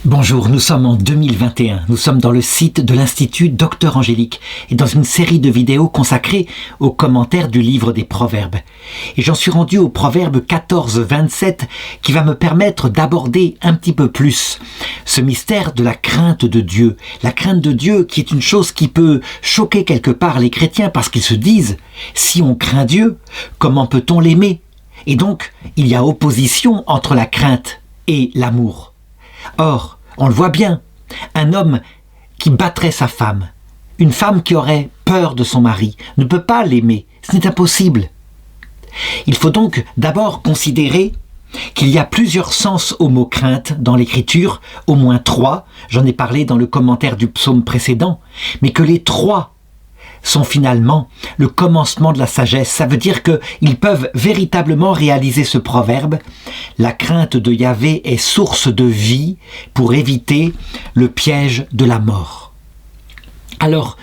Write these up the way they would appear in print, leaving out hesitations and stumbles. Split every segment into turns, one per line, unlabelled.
Bonjour, nous sommes en 2021. Nous sommes dans le site de l'Institut Docteur Angélique et dans une série de vidéos consacrées aux commentaires du livre des Proverbes. Et j'en suis rendu au Proverbe 14-27 qui va me permettre d'aborder un petit peu plus ce mystère de la crainte de Dieu. La crainte de Dieu qui est une chose qui peut choquer quelque part les chrétiens parce qu'ils se disent « si on craint Dieu, comment peut-on l'aimer ?» Et donc, il y a opposition entre la crainte et l'amour. Or, on le voit bien, un homme qui battrait sa femme, une femme qui aurait peur de son mari, ne peut pas l'aimer, ce n'est impossible. Il faut donc d'abord considérer qu'il y a plusieurs sens au mot crainte dans l'écriture, au moins 3, j'en ai parlé dans le commentaire du psaume précédent, mais que les 3 sont finalement le commencement de la sagesse. Ça veut dire qu'ils peuvent véritablement réaliser ce proverbe. La crainte de Yahvé est source de vie pour éviter le piège de la mort. Alors,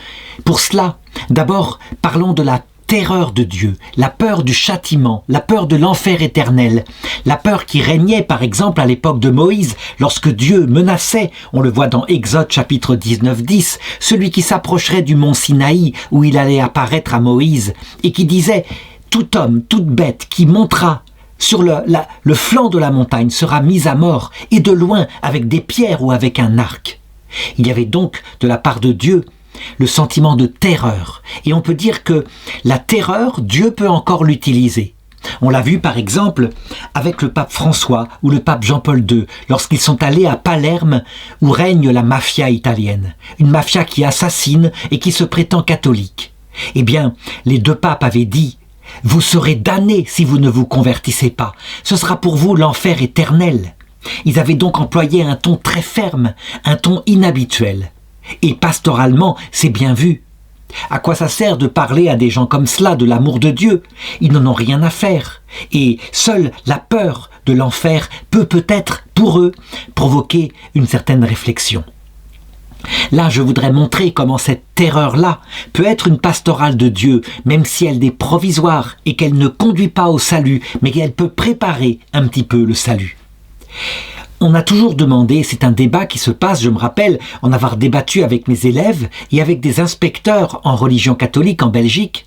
pour cela, d'abord, parlons de la terreur de Dieu, la peur du châtiment, la peur de l'enfer éternel, la peur qui régnait par exemple à l'époque de Moïse lorsque Dieu menaçait, on le voit dans Exode chapitre 19-10, celui qui s'approcherait du mont Sinaï où il allait apparaître à Moïse et qui disait « Tout homme, toute bête qui montera sur le flanc de la montagne sera mis à mort et de loin avec des pierres ou avec un arc ». Il y avait donc de la part de Dieu le sentiment de terreur. Et on peut dire que la terreur, Dieu peut encore l'utiliser. On l'a vu par exemple avec le pape François ou le pape Jean-Paul II, lorsqu'ils sont allés à Palerme où règne la mafia italienne. Une mafia qui assassine et qui se prétend catholique. Eh bien, les deux papes avaient dit « Vous serez damnés si vous ne vous convertissez pas. Ce sera pour vous l'enfer éternel. » Ils avaient donc employé un ton très ferme, un ton inhabituel. Et pastoralement, c'est bien vu. À quoi ça sert de parler à des gens comme cela de l'amour de Dieu? Ils n'en ont rien à faire. Et seule la peur de l'enfer peut peut-être, pour eux, provoquer une certaine réflexion. Là, je voudrais montrer comment cette terreur-là peut être une pastorale de Dieu, même si elle est provisoire et qu'elle ne conduit pas au salut, mais qu'elle peut préparer un petit peu le salut. On a toujours demandé, c'est un débat qui se passe, je me rappelle en avoir débattu avec mes élèves et avec des inspecteurs en religion catholique en Belgique,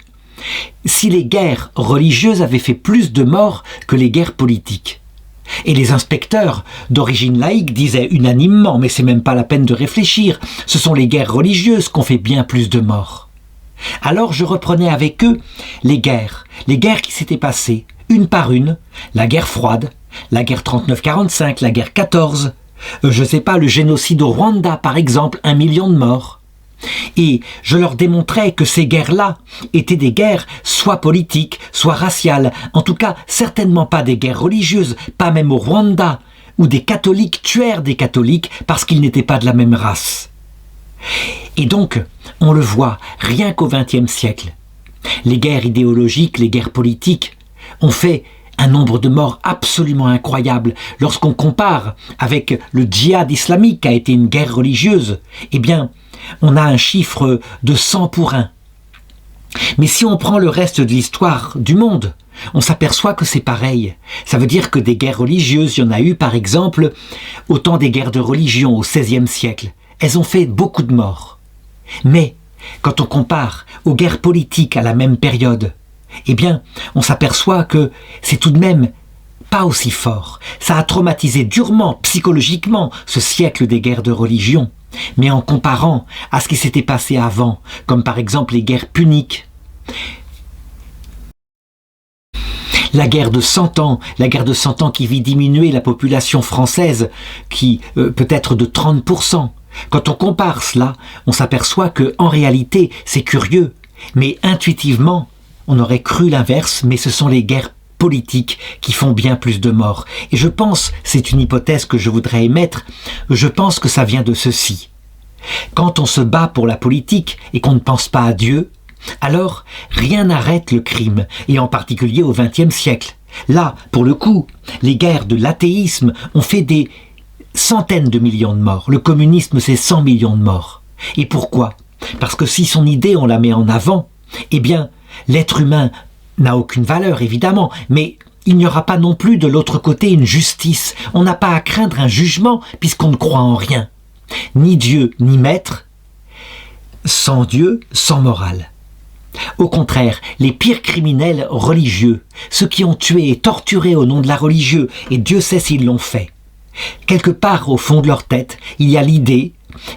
si les guerres religieuses avaient fait plus de morts que les guerres politiques. Et les inspecteurs d'origine laïque disaient unanimement, mais c'est même pas la peine de réfléchir, ce sont les guerres religieuses qui ont fait bien plus de morts. Alors je reprenais avec eux les guerres qui s'étaient passées, une par une, la guerre froide, la guerre 39-45, la guerre 14, je sais pas, le génocide au Rwanda par exemple, 1 million de morts. Et je leur démontrais que ces guerres-là étaient des guerres soit politiques, soit raciales, en tout cas certainement pas des guerres religieuses, pas même au Rwanda, où des catholiques tuèrent des catholiques parce qu'ils n'étaient pas de la même race. Et donc, on le voit, rien qu'au XXe siècle, les guerres idéologiques, les guerres politiques ont fait un nombre de morts absolument incroyable. Lorsqu'on compare avec le djihad islamique qui a été une guerre religieuse, eh bien, on a un chiffre de 100 pour 1. Mais si on prend le reste de l'histoire du monde, on s'aperçoit que c'est pareil. Ça veut dire que des guerres religieuses, il y en a eu par exemple au temps des guerres de religion au XVIe siècle. Elles ont fait beaucoup de morts. Mais quand on compare aux guerres politiques à la même période, eh bien, on s'aperçoit que c'est tout de même pas aussi fort. Ça a traumatisé durement, psychologiquement, ce siècle des guerres de religion. Mais en comparant à ce qui s'était passé avant, comme par exemple les guerres puniques, la guerre de 100 ans qui vit diminuer la population française, qui peut être de 30%. Quand on compare cela, on s'aperçoit que en réalité, c'est curieux, mais intuitivement, on aurait cru l'inverse, mais ce sont les guerres politiques qui font bien plus de morts. Et je pense, c'est une hypothèse que je voudrais émettre, je pense que ça vient de ceci. Quand on se bat pour la politique et qu'on ne pense pas à Dieu, alors rien n'arrête le crime, et en particulier au XXe siècle. Là, pour le coup, les guerres de l'athéisme ont fait des centaines de millions de morts. Le communisme, c'est 100 millions de morts. Et pourquoi? Parce que si son idée, on la met en avant, eh bien, l'être humain n'a aucune valeur, évidemment, mais il n'y aura pas non plus de l'autre côté une justice. On n'a pas à craindre un jugement puisqu'on ne croit en rien. Ni Dieu, ni maître. Sans Dieu, sans morale. Au contraire, les pires criminels religieux, ceux qui ont tué et torturé au nom de la religion, et Dieu sait s'ils l'ont fait. Quelque part au fond de leur tête, il y a l'idée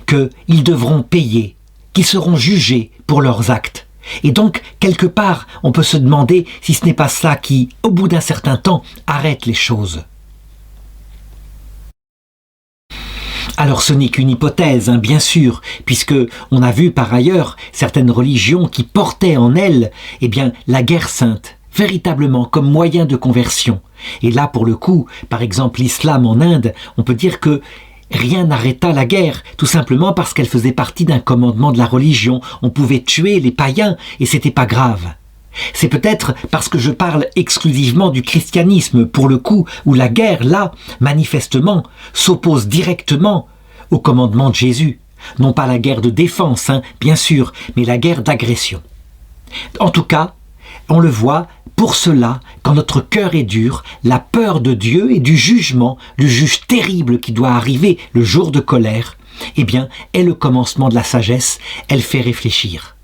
qu'ils devront payer, qu'ils seront jugés pour leurs actes. Et donc, quelque part, on peut se demander si ce n'est pas ça qui, au bout d'un certain temps, arrête les choses. Alors ce n'est qu'une hypothèse, bien sûr, puisque on a vu par ailleurs certaines religions qui portaient en elles la guerre sainte, véritablement comme moyen de conversion. Et là, pour le coup, par exemple l'islam en Inde, on peut dire que rien n'arrêta la guerre, tout simplement parce qu'elle faisait partie d'un commandement de la religion. On pouvait tuer les païens et c'était pas grave. C'est peut-être parce que je parle exclusivement du christianisme, pour le coup, où la guerre, là, manifestement, s'oppose directement au commandement de Jésus. Non pas la guerre de défense, bien sûr, mais la guerre d'agression. En tout cas, on le voit, pour cela, quand notre cœur est dur, la peur de Dieu et du jugement, le juge terrible qui doit arriver le jour de colère, est le commencement de la sagesse, elle fait réfléchir.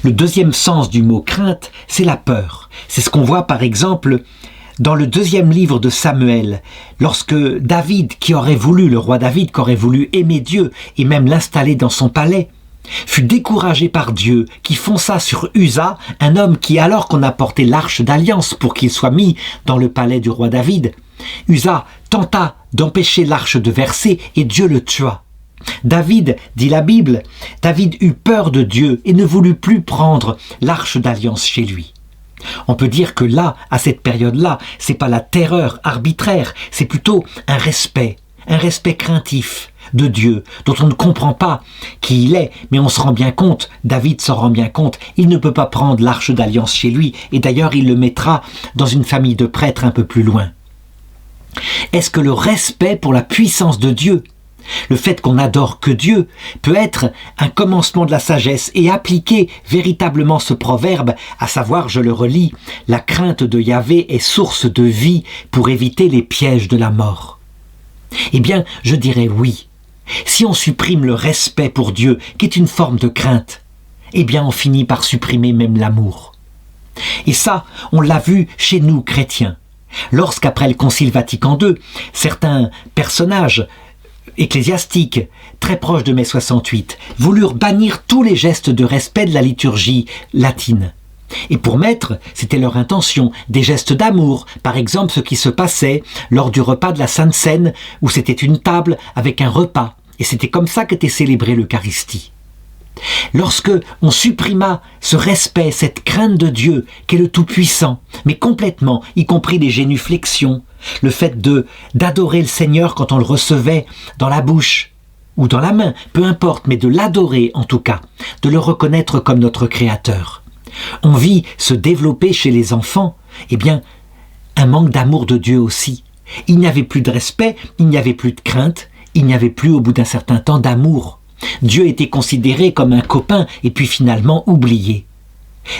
Le deuxième sens du mot crainte, c'est la peur. C'est ce qu'on voit par exemple dans le 2e livre de Samuel, lorsque David, le roi David, qui aurait voulu aimer Dieu et même l'installer dans son palais, fut découragé par Dieu, qui fonça sur Uza, un homme qui, alors qu'on apportait l'arche d'alliance pour qu'il soit mis dans le palais du roi David, Uza tenta d'empêcher l'arche de verser et Dieu le tua. David, dit la Bible, David eut peur de Dieu et ne voulut plus prendre l'arche d'alliance chez lui. On peut dire que là, à cette période-là, c'est pas la terreur arbitraire, c'est plutôt un respect craintif de Dieu, dont on ne comprend pas qui il est, mais on se rend bien compte, David s'en rend bien compte, il ne peut pas prendre l'arche d'alliance chez lui, et d'ailleurs il le mettra dans une famille de prêtres un peu plus loin. Est-ce que le respect pour la puissance de Dieu, le fait qu'on n'adore que Dieu, peut être un commencement de la sagesse et appliquer véritablement ce proverbe, à savoir, je le relis, la crainte de Yahvé est source de vie pour éviter les pièges de la mort? Je dirais oui. Si on supprime le respect pour Dieu, qui est une forme de crainte, on finit par supprimer même l'amour. Et ça, on l'a vu chez nous, chrétiens. Lorsqu'après le Concile Vatican II, certains personnages ecclésiastiques, très proches de mai 68, voulurent bannir tous les gestes de respect de la liturgie latine. Et pour mettre, c'était leur intention, des gestes d'amour, par exemple ce qui se passait lors du repas de la Sainte Seine, où c'était une table avec un repas, et c'était comme ça qu'était célébrée l'Eucharistie. Lorsque on supprima ce respect, cette crainte de Dieu, qui est le Tout-Puissant, mais complètement, y compris les génuflexions, le fait d'adorer le Seigneur quand on le recevait dans la bouche ou dans la main, peu importe, mais de l'adorer en tout cas, de le reconnaître comme notre Créateur. On vit se développer chez les enfants, un manque d'amour de Dieu aussi. Il n'y avait plus de respect, il n'y avait plus de crainte, il n'y avait plus au bout d'un certain temps d'amour. Dieu était considéré comme un copain et puis finalement oublié.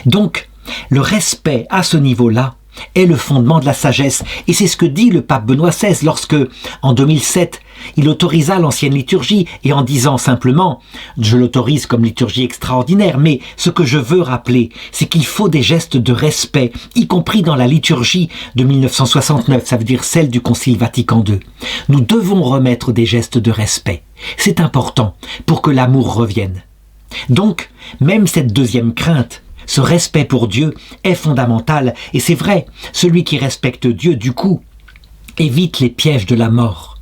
Donc, le respect à ce niveau-là est le fondement de la sagesse. Et c'est ce que dit le pape Benoît XVI lorsque, en 2007, il autorisa l'ancienne liturgie et en disant simplement « Je l'autorise comme liturgie extraordinaire, mais ce que je veux rappeler, c'est qu'il faut des gestes de respect, y compris dans la liturgie de 1969, ça veut dire celle du Concile Vatican II. Nous devons remettre des gestes de respect. C'est important pour que l'amour revienne. Donc, même cette deuxième crainte, ce respect pour Dieu est fondamental. Et c'est vrai, celui qui respecte Dieu, du coup, évite les pièges de la mort.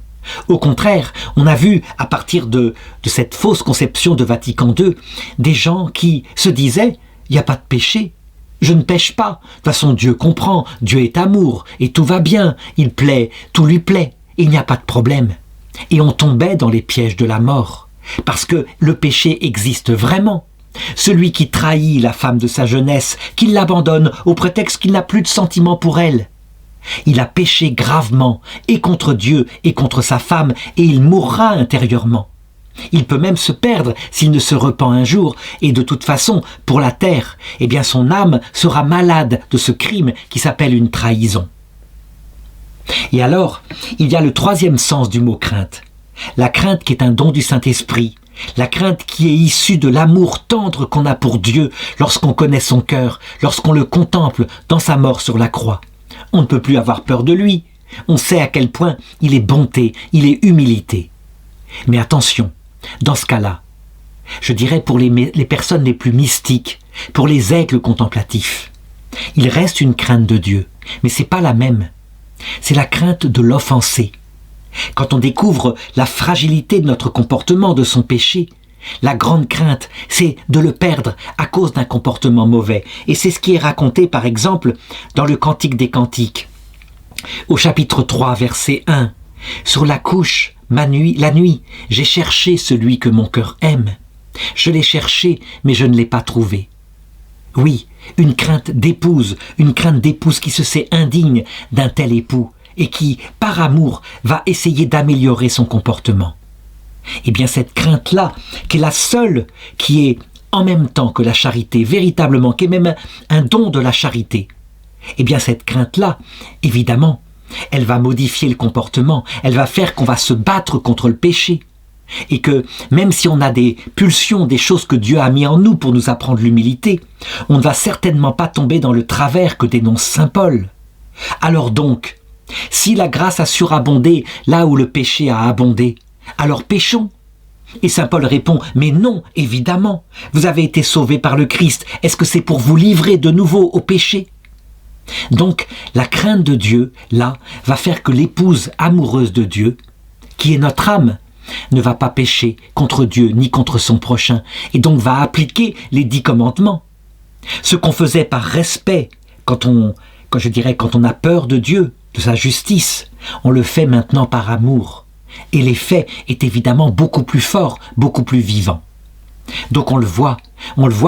Au contraire, on a vu, à partir de cette fausse conception de Vatican II, des gens qui se disaient « il n'y a pas de péché, je ne pêche pas, de toute façon Dieu comprend, Dieu est amour, et tout va bien, il plaît, tout lui plaît, il n'y a pas de problème ». Et on tombait dans les pièges de la mort, parce que le péché existe vraiment. Celui qui trahit la femme de sa jeunesse, qui l'abandonne au prétexte qu'il n'a plus de sentiments pour elle. Il a péché gravement, et contre Dieu, et contre sa femme, et il mourra intérieurement. Il peut même se perdre s'il ne se repent un jour, et de toute façon, pour la terre, eh bien son âme sera malade de ce crime qui s'appelle une trahison. Et alors, il y a le troisième sens du mot crainte. La crainte qui est un don du Saint-Esprit, la crainte qui est issue de l'amour tendre qu'on a pour Dieu lorsqu'on connaît son cœur, lorsqu'on le contemple dans sa mort sur la croix. On ne peut plus avoir peur de lui. On sait à quel point il est bonté, il est humilité. Mais attention, dans ce cas-là, je dirais pour les personnes les plus mystiques, pour les aigles contemplatifs, il reste une crainte de Dieu, mais c'est pas la même. C'est la crainte de l'offensé. Quand on découvre la fragilité de notre comportement, de son péché, la grande crainte, c'est de le perdre à cause d'un comportement mauvais. Et c'est ce qui est raconté, par exemple, dans le Cantique des Cantiques. Au chapitre 3, verset 1, « Sur la couche, la nuit, j'ai cherché celui que mon cœur aime. Je l'ai cherché, mais je ne l'ai pas trouvé. » Oui, une crainte d'épouse qui se sait indigne d'un tel époux et qui, par amour, va essayer d'améliorer son comportement. Eh bien, cette crainte-là, qui est la seule, qui est en même temps que la charité, véritablement, qui est même un don de la charité, eh bien, cette crainte-là, évidemment, elle va modifier le comportement, elle va faire qu'on va se battre contre le péché. Et que même si on a des pulsions, des choses que Dieu a mis en nous pour nous apprendre l'humilité, on ne va certainement pas tomber dans le travers que dénonce saint Paul. Alors donc, si la grâce a surabondé là où le péché a abondé, alors péchons. Et saint Paul répond, mais non, évidemment, vous avez été sauvés par le Christ, est-ce que c'est pour vous livrer de nouveau au péché ? Donc, la crainte de Dieu, là, va faire que l'épouse amoureuse de Dieu, qui est notre âme, ne va pas pécher contre Dieu ni contre son prochain, et donc va appliquer les 10 commandements. Ce qu'on faisait par respect, quand on a peur de Dieu, de sa justice, on le fait maintenant par amour. Et l'effet est évidemment beaucoup plus fort, beaucoup plus vivant. Donc on le voit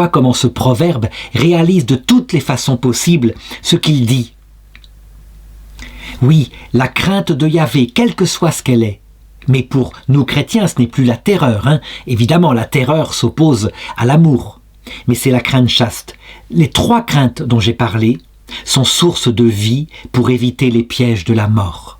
comment ce proverbe réalise de toutes les façons possibles ce qu'il dit. Oui, la crainte de Yahvé, quelle que soit ce qu'elle est, mais pour nous chrétiens, ce n'est plus la terreur. Évidemment, la terreur s'oppose à l'amour. Mais c'est la crainte chaste. Les 3 craintes dont j'ai parlé sont source de vie pour éviter les pièges de la mort.